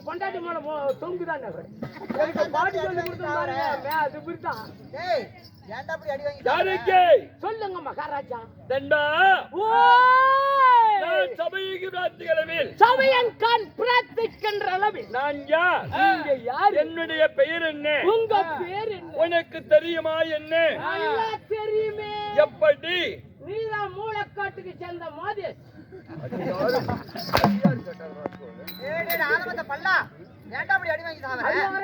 கொண்டாடி மேல தொங்குதான் பாடி சொல்லி கொடுத்து அது இப்படித்தான் சொல்லுங்க மகாராஜா. சபையன்கான் பிரார்த்திக்கின்ற அளவில் நான் யார்? நீங்க யார்? என்னுடைய பெயர் என்ன? உங்க பேர் என்ன? உனக்கு தெரியுமா என்ன? நல்லா தெரியுமே. எப்படி? நீதான் மூலக்காட்டுக்கு சேர்ந்த மாதிரி.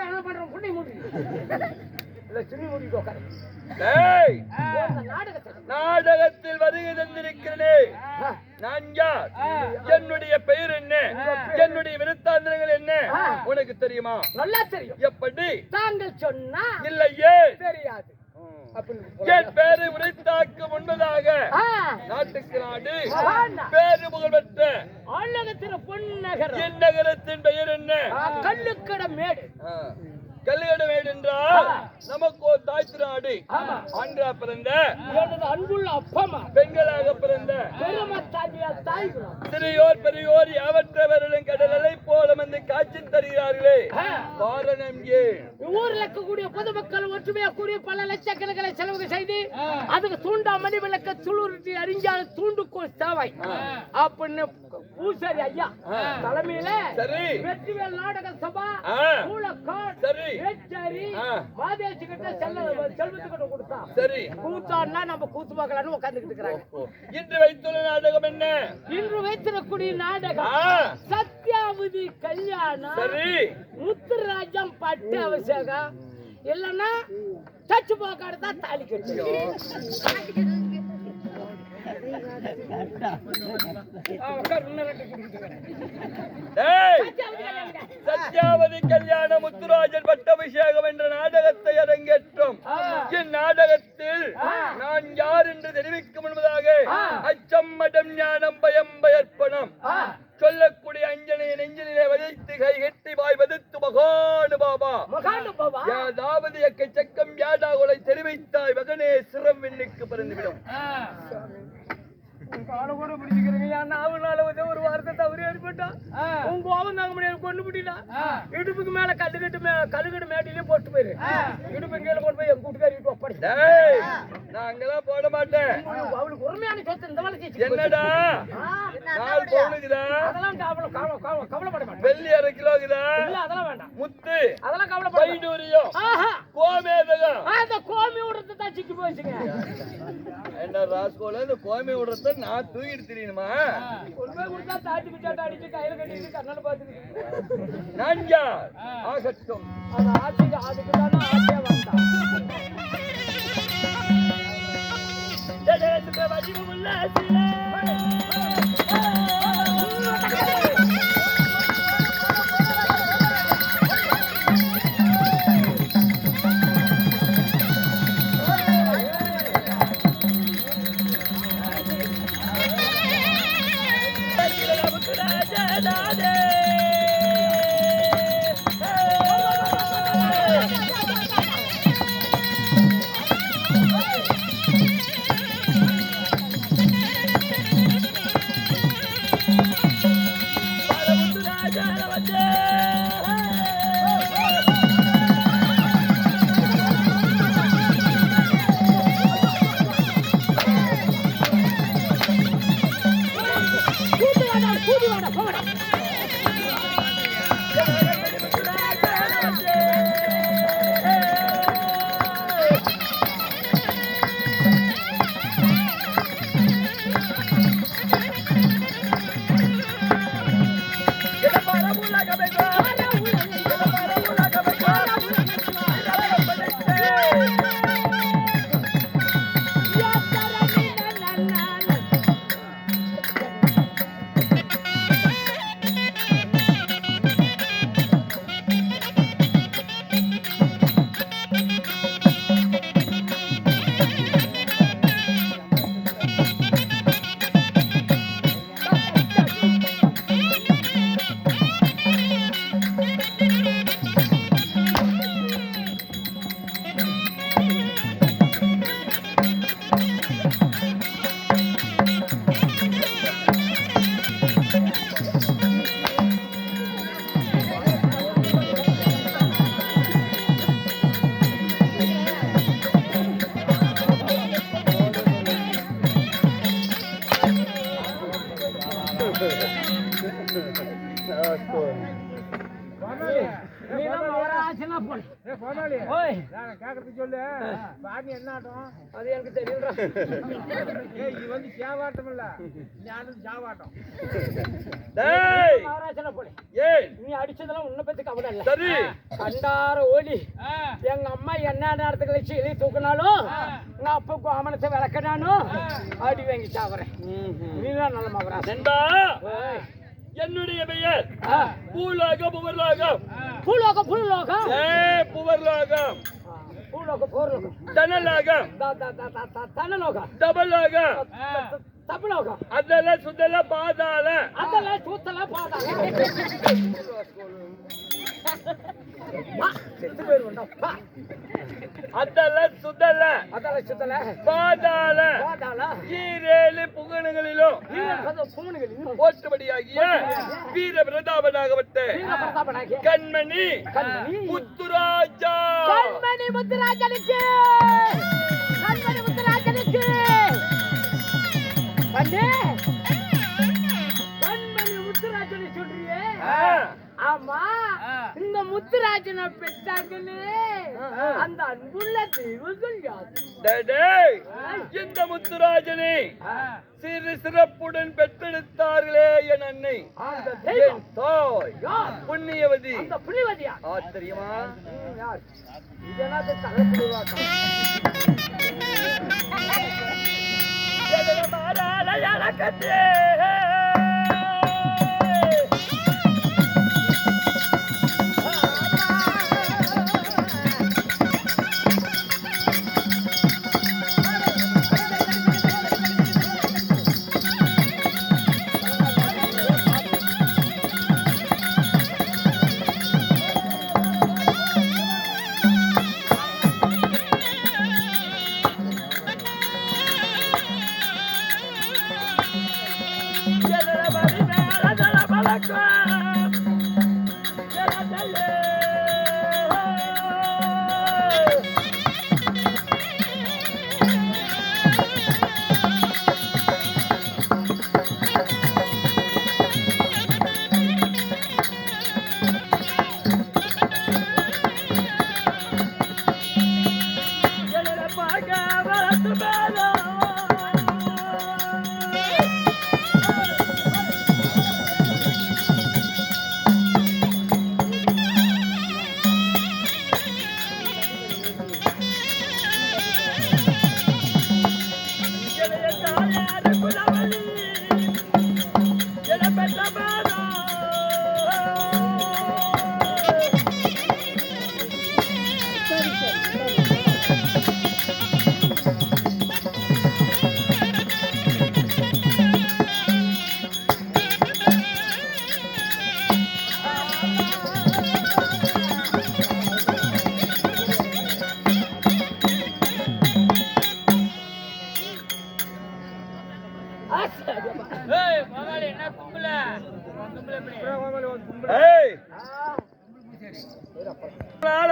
என்ன பண்றோம்? புண்ணை மூடி சிறு மூடி நாடகத்தில் வருகை தந்திருக்கிறேன். நான் யார்? என்னுடைய பெயர் என்ன? என்னுடைய விருத்தாந்தரங்கள் என்ன? உனக்கு தெரியுமா? நல்லா தெரியும். எப்படி? தாங்கள் சொன்னா இல்லையே தெரியாது. என் பேரை உரைத்தாக்கு முன்பதாக நாட்டுக்கு நாடு பேரு புகழ் பெற்ற பொன்னகரம் என் நகரத்தின் பெயர் என்ன? கல்லுக்கட மேடு. கல்லுக்கட மேடு என்றால் நமக்கு ஒரு தாய் நாடு. ஆண்களா பிறந்த எனது அன்புள்ள அப்பமா, பெண்களாக பிறந்த தாய்குலம், சிறியோர் பெரியோர் யாவற்றவர்களும் கடலை போல வந்து காட்சி தருகிறார்களே, காரணம் ஏன்? ஊரில் இருக்கக்கூடிய பொதுமக்கள் ஒற்றுமையா கூடிய பல லட்சக்கணக்கில் செலவு செய்து அதுக்கு தூண்டா மணி விளக்க துளுர்த்தி அறிஞ்சால் தூண்டுக்கோள் தேவை அப்படின்னு பூசாரி ஐயா தலைமையில வெற்றிவேல் நாடக சபா மூலக்காட் மாதேசி கிட்ட செல்வத்துக்கிட்ட கொடுத்தா சரி கூத்தான்னா நம்ம கூத்து பார்க்கலான்னு உட்கார்ந்துகிட்டு இருக்கிறாங்க. இன்று வைத்துள்ள நாடகம் என்ன? இன்று வைத்திருக்கக்கூடிய நாடகம் சத்யாவதி கல்யாணம், முத்துராஜம் பட்டு அபிஷேகம், இல்லைன்னா தச்சு போக்காடு தான் தாலி கட்டு. சத்யாவதி கல்யாண முத்துராஜன் பட்டாபிஷேகம் என்ற நாடகத்தை அரங்கேற்றும். இந்நாடகத்தில் நான் யார் என்று தெரிவிக்கும் என்பதாக அச்சம் மடம் ஞானம் பயம் பயற்பனம் சொல்லக்கூடிய அஞ்சனையை நெஞ்சிலே வதைத்து கை கட்டி வாய் வதித்து மகானு பாபா யாதாவது எக்கச்சக்கம் யாடாகுலை தெரிவித்தாய் மகனே சிரம் விண்ணுக்கு பிறந்துவிடும். ஒரு வாரத்தை தவறி ஏற்பட்டா உங்க கோபம் தாங்க முடியாது, கொண்டு விட்டா இடுப்புக்கு மேல கல்லுக்கட்டு மேட்டிலே போட்டு போயிரு. இடுப்பு கீழே கொண்டு போய் என் கூட்டுக்காரி ஒப்படை. நான் அங்கெல்லாம் போட மாட்டேன். அவளுக்கு உண்மையான சொத்து இந்த வேலை என்னடா? அதெல்லாம் கவலைப்பட மாட்டேன். வெள்ளி 1/2 கிலோக்குதா? அதெல்லாம் வேண்டாம். முத்து அதெல்லாம் கவலைப்பட வைடூரியம் கோமேதகம் அந்த கோமி விடுறது தான் சிக்கி போச்சுங்க. என்ன ராஸ்கோல இந்த கோமி விடுறத நான் தூக்கிட்டு தெரியணுமா? கொண்டு கொடுத்தா தாட்டி பிச்சாட்ட அடிச்சு கையில கட்டிட்டு கண்ணால பாத்துக்கிட்டு நான் யார்? ஆகட்டும் அது ஆட்சிக்கு அதுக்கு தானே ஆட்சியா வந்தான். வடிவமுள்ள சிலை நீ தான் மகராஜனா போடு. ஓய் சொல்லு பாடி என்ன ஆட்டம் அது எனக்கு தெரியும்டா. இது வந்து சேவாட்டம் இல்ல ஞானம் ஜாவாட்டம் டேய் மகராஜனா போடு. ஏய் நீ அடிச்சதெல்லாம் உன்னை பத்தி கவலை இல்ல. சரி கண்டார ஓடி எங்க அம்மா என்ன நேரத்துக்கு வச்சு எழுதி தூக்கினாலும் எங்க அப்பாவுக்கு அமனத்தை விளக்கினாலும் அடி வாங்கி சாவறேன். நீதான் நல்ல மகராஜன். நண்பா என்னுடைய பெயர் பூலோகம் புவர்லோகம். பூலோகம் பூலோகம் புவர்லோகம் பூலோகம் பூர்லோகம் தனலோகம் தனலோகம் தபலோகம் தபலோகம் அதெல்லாம் சுத்தல பாதாள அதெல்லாம் சூத்தல பாதாள அதெல்லாம் சுத்தல அதெல்லாம் சூத்தல பாதாள பாதாள ஈரேழு புகணுகளிலும் பூமணிகளில் போற்றபடியாகிய வீர பிரதாபனாகப்பட்ட பிரதாபனாகிய கண்மணி கண்மணி முத்துராஜா கண்மணி முத்துராஜனுக்கு கண்மணி முத்துராஜனுக்கு கண்ணே கண்மணி முத்துராஜனை சொல்றியே ஆமா இந்த முத்துராஜனை பெற்றாங்களே அந்த அன்புள்ள தெய்வங்கள் யாரு? டேய், இந்த முத்துராஜனை சிறு சிறப்புடன் பெற்றெடுத்தார்களே என் அன்னை அந்த என் தெய்வம் தாய் யார்? புண்ணியவதி அந்த புலிவதியா? தெரியுமா? யார்? இதெல்லாம் தலைப்புடுவாக்கா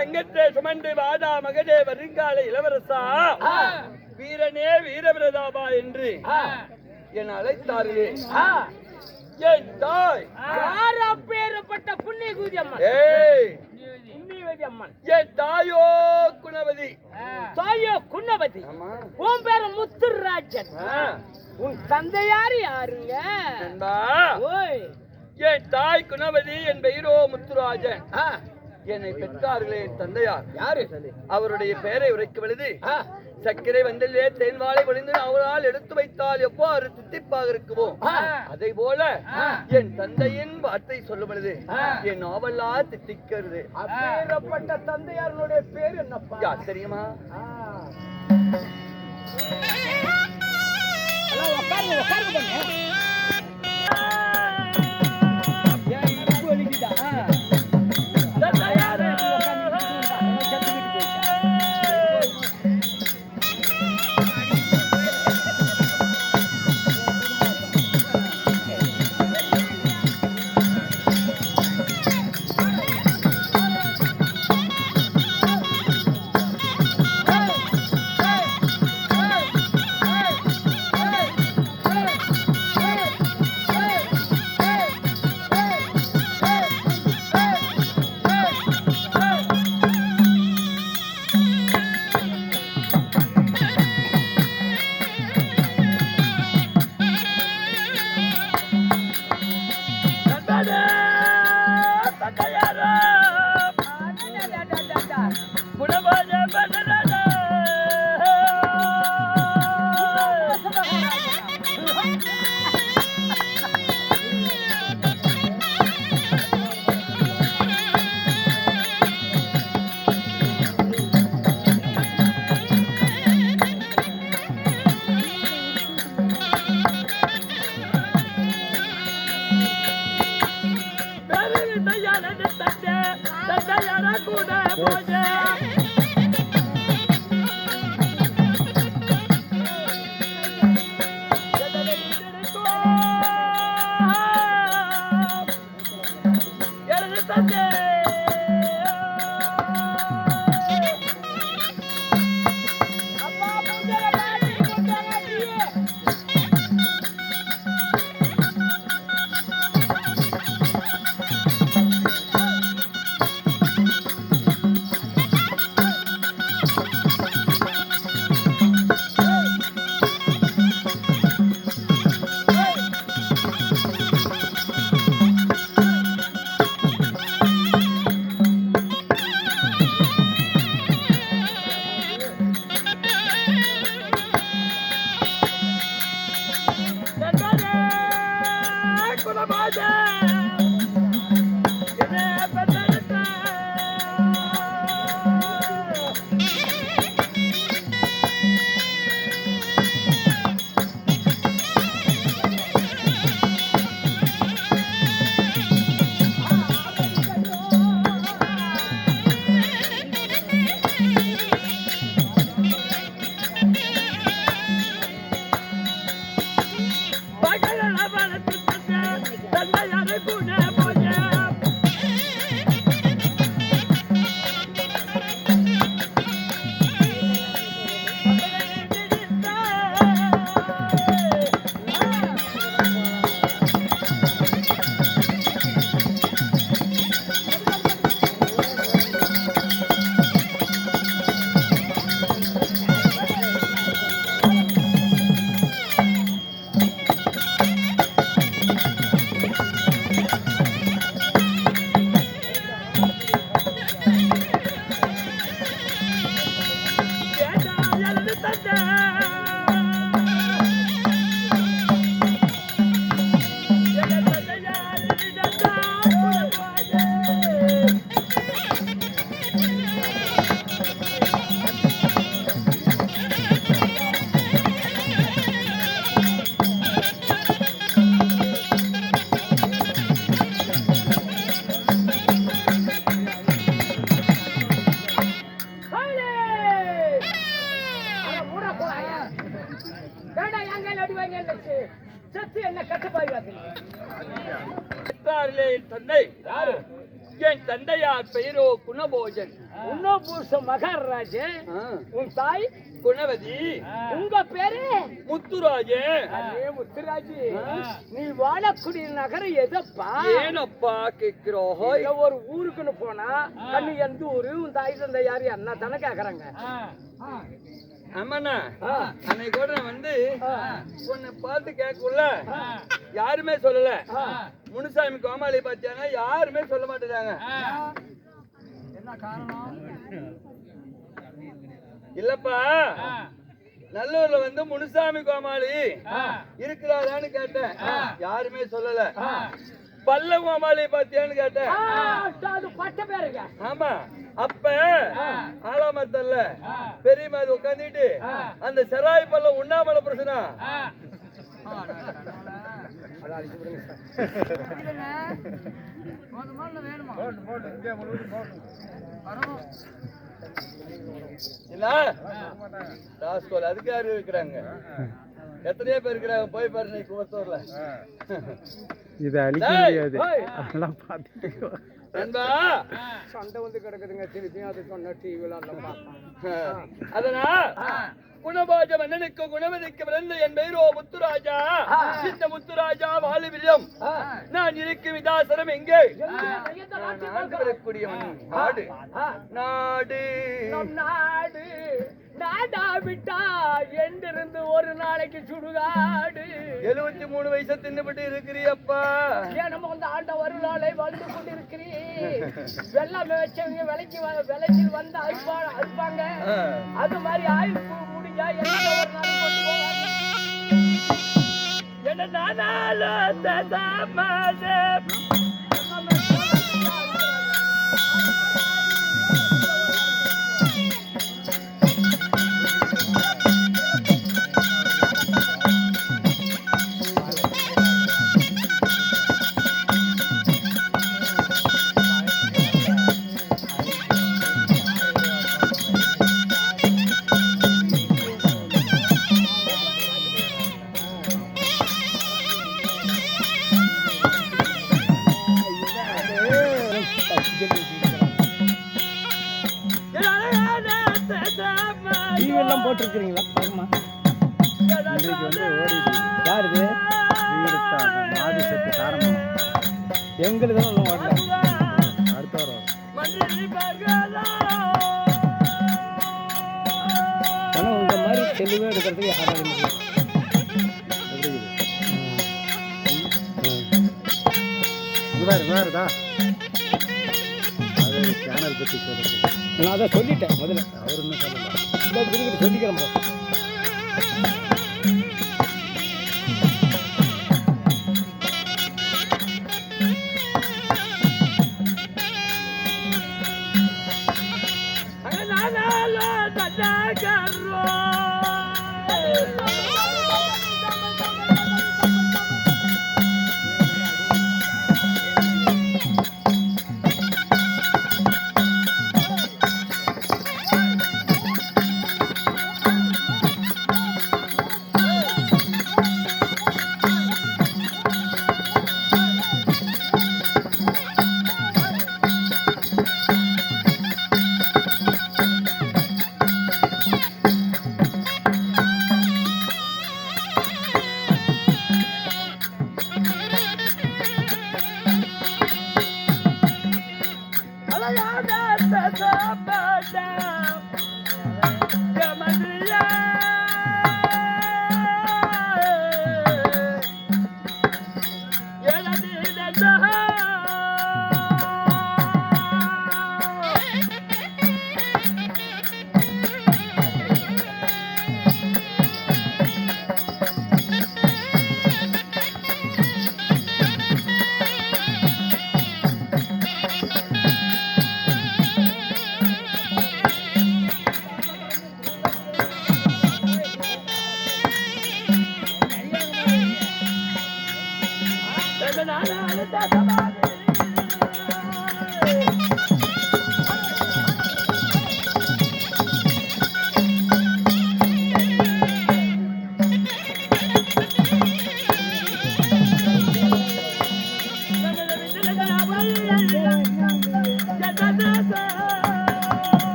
அங்கத்தே சுமண்டு வாடா மகனே வருங்கால இளவரசா வீரனே வீரபிரதாபா என்று என் அழைத்தார்களே என் தாய் பேரப்பட்ட புண்ணிய கூதி அம்மன் புண்ணியவதி அம்மன் என் தாயோ குணவதி தாயோ குணவதி உன் பேர முத்துராஜன் உன் தந்தையாரு யாருங்க ஓய் என் தாய் குணவதி என் பெயரோ முத்துராஜன் என்னை பெற்றார்களே என் தந்தையார் யாரு அவருடைய பெயரை உரைக்கும் பொழுது சர்க்கரை வந்தலே தேன்வாளை பொழிந்து அவரால் எடுத்து வைத்தால் எவ்வாறு தித்திப்பாக இருக்குமோ அதை போல என் தந்தையின் வார்த்தை சொல்லும் பொழுது என் நாவலா தித்திக்கிறது. அப்பேற்பட்ட தந்தையாருடைய பேர் என்னப்பா யார் தெரியுமா? தந்தையாரா குணபாஜ மன்னராஜா தந்தையாரா கூட போஜ தந்தை என் தந்தையார் பெயரோ குணபோஜன். குணபூஷ மகாராஜன். உன் தாய் குணவதி. உங்க பேரு முத்துராஜே. அதே முத்துராஜி. நீ வாழக்கூடிய நகரம் எதப்பா? ஏனப்பா கேக்குறோம்? ஒரு ஊருக்குன்னு போனா கண்ணு எந்த ஊரு, உன் தாய் தந்தை யாரு என்ன தானே கேக்குறாங்க. ஆமாண்ணா, அன்னைக்கு கூட நான் வந்து உன்னை பார்த்து கேட்கல, யாருமே சொல்லல. முனுசாமி கோமாளி பார்த்தாங்க, யாருமே சொல்ல மாட்டேறாங்க. என்ன காரணம்? இல்லப்பா, நல்லூர்ல வந்து முனுசாமி கோமாளி இருக்கிறாரான்னு கேட்டேன், யாருமே சொல்லல. பல்ல கோமாளி பாத்தியான்னு கேட்டேன். ஆமா, அப்ப ஆலாமத்தல்ல பெரியமா உட்காந்துட்டு அந்த செராய் பல்ல உண்ணாமலை பிரச்சனை. அதுக்கு யாரு இருக்கிறாங்க? எத்தனையோ பேர் இருக்கிறாங்க, போய் பாரு நீ கோத்தூர்ல. இதை அழிக்க முடியாது. அதெல்லாம் பார்த்துட்டு சண்டை வந்து கிடக்குதுங்க, திருப்பியும் அது சொன்ன டிவில அதனா குணபாஜ மன்னனுக்கு குணவதிக்கு பிறந்த என் பெயரோ முத்துராஜா. இந்த முத்துராஜா வாழுவியம். நான் இருக்கும் விதாசனம் எங்கே? நாடு நாடு நாடு நாடா விட்டா என்றிருந்து ஒரு நாளைக்கு சுடுகாடு 73 வயசை தின்னுபிட்டு இருக்கிறியப்பா. ஏன் நம்ம வந்து ஆண்ட ஒரு நாளை வாழ்ந்து கொண்டிருக்கிறேன். வெள்ளம் வச்சவங்க விலைக்கு வந்து அறுப்பாங்க. அது மாதிரி ஆயுள் முடிஞ்சா என்ன ஒரு நாளைக்கு கொண்டு போவாங்க. என்ன நானாலும் ததாமாதே டிவியெல்லாம் போட்டிருக்கிறீங்களா? பாருமா, இன்றைக்கு வந்து ஓடிது. யார் இது? மாடி செட்டு காரமாக எங்களுக்கு தான் ஒன்றும் ஓடல. அடுத்த வாரம் ஆனால் உங்கள் மாதிரி தெளிவாக எடுக்கிறதுக்கு யாராவது வேறுதா? அது சேனல் பற்றி சொல்லுங்கள். நான் அதை சொல்லிட்டேன் முதல்ல. அவர் இன்னும் சொல்லலாம். சொல்லிக்கிறேன்.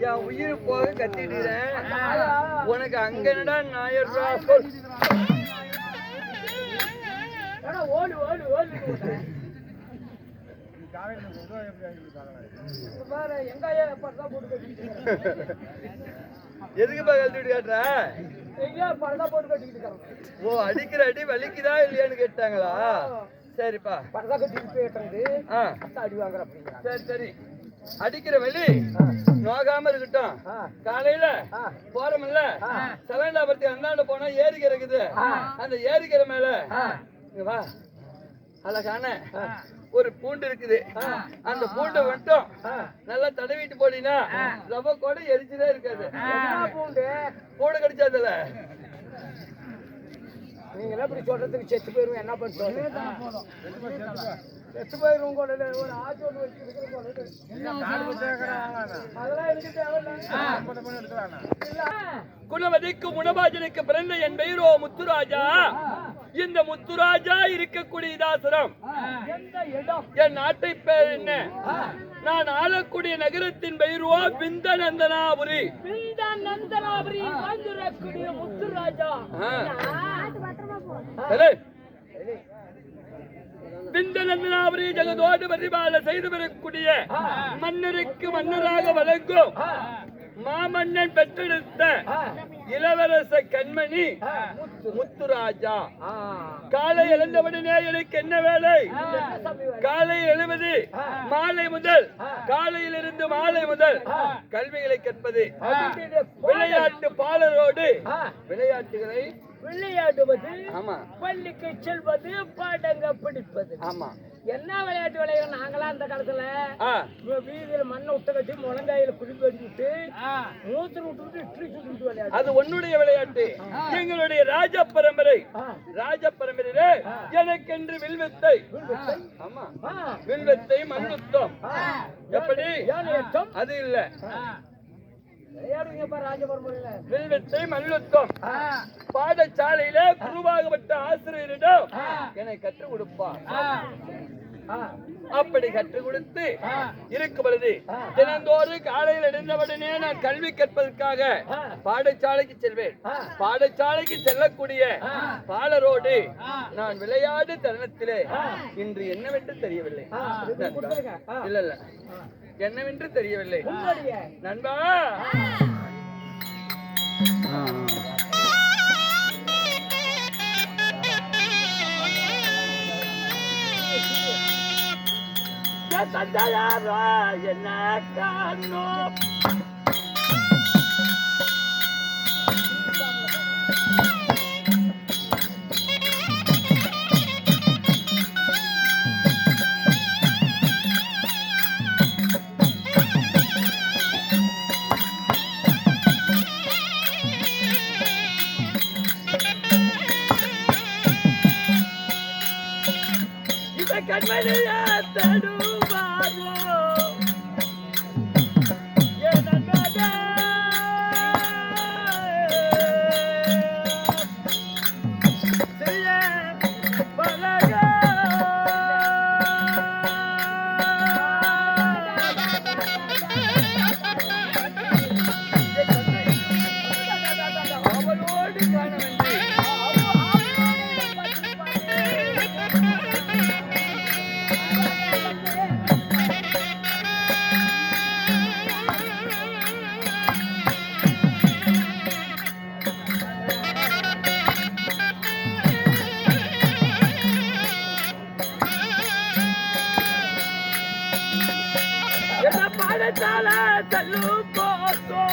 என் உயிர் போக கத்திடுறேன். உனக்கு அங்க என்னடா 1000 ரூபாய் சொல். ஓடு ஓடு ஓடு எதுக்குப்பா கழட்டிட்டு காட்டுற? ஓ, அடிக்கிற அடி வலிக்குதா இல்லையான்னு கேட்டாங்களா? சரிப்பா, சரி சரி. அடிக்கிற வலி நோகாம இருக்கட்டும். காலையில போறோம்ல, செவண்டாபுரத்தி அந்தாண்ட போனா ஏரிக்கரை இருக்குது. அந்த ஏரிக்கரை மேல வா, அழகான ஒரு பூண்டு இருக்குது. அந்த பூண்டை மட்டும் நல்லா தடவிட்டு போனீங்கன்னா ரவ கூட எரிச்சுதான் இருக்காது. பூண்டு கடிச்சாதுல நீங்க இப்படி சொல்றதுக்கு செத்து போயிருவோம். என்ன பண்ணுறோம்? செத்து போயிரும் கூட ஒரு ஆச்சு ஒன்று வச்சிருக்கிற போல அதெல்லாம் எனக்கு தேவையில்லை. குணவதிக்கு முனபாஜனுக்கு பிறந்த என் பெயரோ முத்துராஜா. இந்த முத்துராஜா இருக்கக்கூடிய இதாசனம் எந்த இடம்? என் நாட்டை பேர் என்ன? நான் ஆளக்கூடிய நகரத்தின் பெயரோ பிந்தநந்தனாபுரி. பிந்தநந்தனாபுரி வாழ்ந்திருக்கக்கூடிய முத்துராஜா. பிந்தநந்தனாபுரி ஜெகதோடு பரிபால செய்து வரக்கூடிய மன்னருக்கு மன்னராக வழங்கும் மாமன்னன் பெற்றெடுத்த இளவரச கண்மணி முத்துராஜா. காலை எழுந்தவுடனே எனக்கு என்ன வேலை? காலை எழுவது மாலை முதல், காலையிலிருந்து மாலை முதல் கல்விகளை கற்பது, விளையாட்டு பாலரோடு விளையாட்டுகளை விளையாடுவது, ஆமா பள்ளிக்கு செல்வது, பாடங்க படிப்பது. ஆமா என்ன விளையாட்டு விளையாடு? நாங்களாம் அந்த காலத்துல வீதியில மண்ணை விட்டு கட்டி முழங்காயில குடிப்பு வச்சுட்டு மூத்திர விட்டு இட்லி சுட்டு விளையாடு. அது உன்னுடைய விளையாட்டு. எங்களுடைய ராஜ பரம்பரையிலே எனக்கென்று வில்வித்தை, ஆமா வில்வித்தை மல்யுத்தம். எப்படி? அது இல்ல, வில்வித்தை மல்யுத்தம் பாடசாலையில குருவாகப்பட்ட ஆசிரியரிடம் என்னை கற்றுக் கொடுப்பார். அப்படி கற்றுக் கொடுத்து இருக்கும் பொழுது தினந்தோறும் காலையில் எழுந்தவுடனே நான் கல்வி கற்பதற்காக பாடசாலைக்கு செல்வேன். பாடசாலைக்கு செல்லக்கூடிய பாலரோடு நான் விளையாடு தருணத்திலே இன்று என்னவென்று தெரியவில்லை. இல்ல இல்ல, என்னவென்று தெரியவில்லை நண்பா. என்ன காரணம்? கண்மணியா தடுவாரோ அவளோடு காண வேண்டும். பாடசாலை தள்ளு போதோ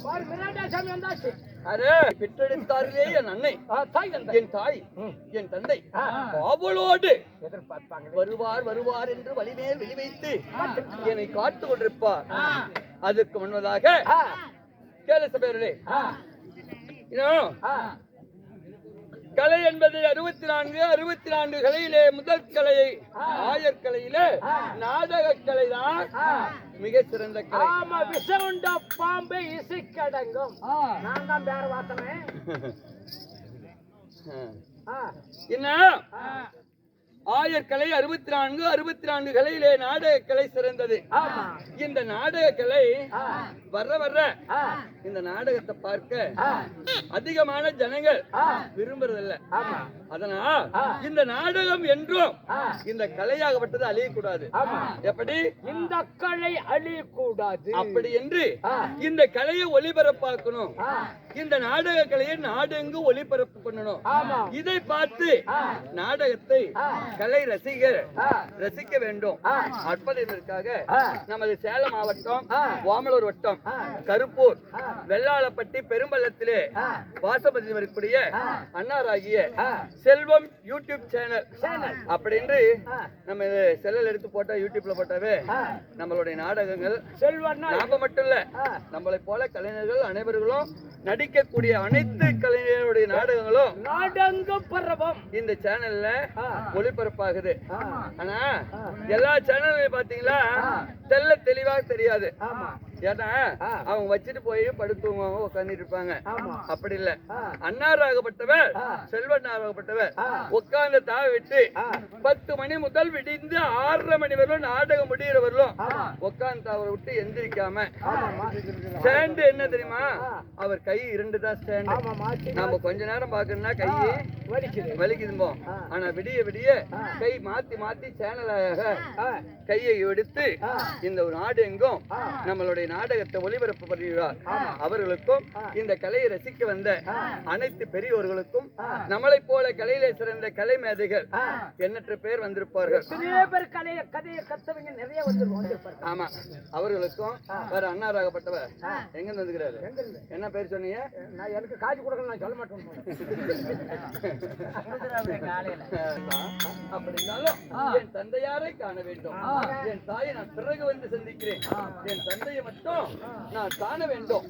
பாரு, மிராண்டா சாமி வந்தாச்சு. அரே பெற்றெடுத்தார்களே என் அன்னை, தாய் தந்தை. என் தாய், என் தந்தை அவளோடு எதிர்பார்ப்பாங்க. வருவார் வருவார் என்று வழிமேல் வெளி வைத்து என்னை காத்து கொண்டிருப்பார். அதற்கு முன்னதாக கேள சபையர்களே, இன்னும் கலை என்பது 64 கலையிலே முதல் கலையை ஆயர்கலையிலே நாடக கலை தான் மிக சிறந்த கலை. ஆமா, விஷமுண்ட பாம்பு இசைக்கடங்கும். நான் தான் பேர வாத்தனே. என்ன ஆயர்கலை 64 கலையிலே நாடக கலை சிறந்தது. இந்த நாடக கலை வர்ற இந்த நாடகத்தை பார்க்க அதிகமான ஜனங்கள் விரும்புறதில்ல. அதனால் இந்த நாடகம் என்றும் இந்த கலையாகப்பட்டது அழியக்கூடாது. எப்படி இந்த கலை அழியக்கூடாது அப்படி என்று இந்த கலையை ஒளிபரப்பாக்கணும். இந்த நாடக கலையை நாடெங்கு ஒளிபரப்பு பண்ணணும். இதை பார்த்து நாடகத்தை கலை ரசிகர் ரசிக்க வேண்டும். அற்பதற்காக நமது சேலம் மாவட்டம், ஓமலூர் வட்டம், கருப்பூர், வெள்ளாளப்பட்டி, பெரும்பள்ளத்திலே வாசபதி வரக்கூடிய அன்னாராகிய செல்வம் யூடியூப் சேனல் அப்படின்னு நம்ம செல்லில் எடுத்து போட்டா, யூடியூப்ல போட்டாவே நம்மளுடைய நாடகங்கள் நாம மட்டும் இல்ல, நம்மளை போல கலைஞர்கள் அனைவர்களும் நடிக்கக்கூடிய அனைத்து கலைஞர்களுடைய நாடகங்களும் நாடக பரவம் இந்த சேனல்ல ஒளிபரப்பாகுது. ஆனா எல்லா சேனல்லையும் பாத்தீங்களா தெல்ல தெளிவா தெரியாது. ஏன்னா அவங்க வச்சுட்டு போய் படுத்துவாங்க, உட்காந்துட்டு இருப்பாங்க. அப்படி இல்ல, அன்னாராகப்பட்டவர், செல்வனாராகப்பட்டவர் உட்கார்ந்து தாவை விட்டு 10 மணி முதல் விடிந்து 6:30 மணி வரலும் நாடகம் முடிகிற வரலும் உட்கார்ந்து தாவை விட்டு எந்திரிக்காம ஸ்டாண்டு என்ன தெரியுமா, அவர் கை 2 தான் ஸ்டாண்டு. நாம கொஞ்ச நேரம் பாக்கணும்னா கை வலிக்குதும்போ. ஆனா விடிய விடிய கை மாத்தி மாத்தி சேனலாக கையை எடுத்து இந்த நாடு எங்கும் நம்மளுடைய நாடகத்தை ஒளிபரப்பு பண்ணுகிறார். அவர்களுக்கும் இந்த கலையை ரசிக்க வந்த அனைத்து பெரியோர்களுக்கும் நம்மளை போல கலையிலே சிறந்த கலை மேதைகள் எண்ணற்ற பேர் வந்திருப்பார்கள். ஆமா, அவர்களுக்கும் வேற அன்னாராகப்பட்டவர் எங்க வந்துக்கிறாரு, என்ன பேர் சொன்னீங்க? எனக்கு காசு கொடுக்கணும், நான் சொல்ல மாட்டேன். அப்படின்னாலும் என் தந்தையாரை காண வேண்டும். என் தாயை நான் பிறகு வந்து சந்திக்கிறேன். என் தந்தையை மட்டும் நான் காண வேண்டும்.